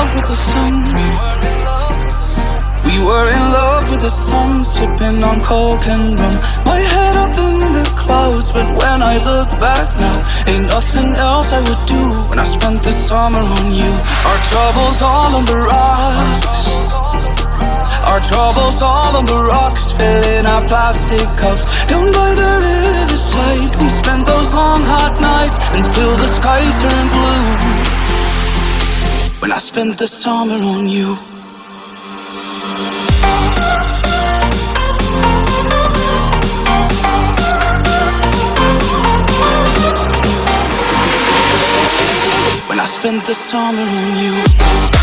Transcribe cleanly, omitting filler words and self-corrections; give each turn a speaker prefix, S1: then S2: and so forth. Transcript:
S1: love with the sun. We were in love with the sun, sipping on coke and rum. My head up in the clouds, but when I look back now, ain't nothing else I would do when I spent the summer on you. Our troubles all on the rocks, our troubles all on the rocks, filling our plastic cups. Down by the riverside, we spent those long hot nights until the sky turned blue. When I spent the summer on you. When I spent the summer on you.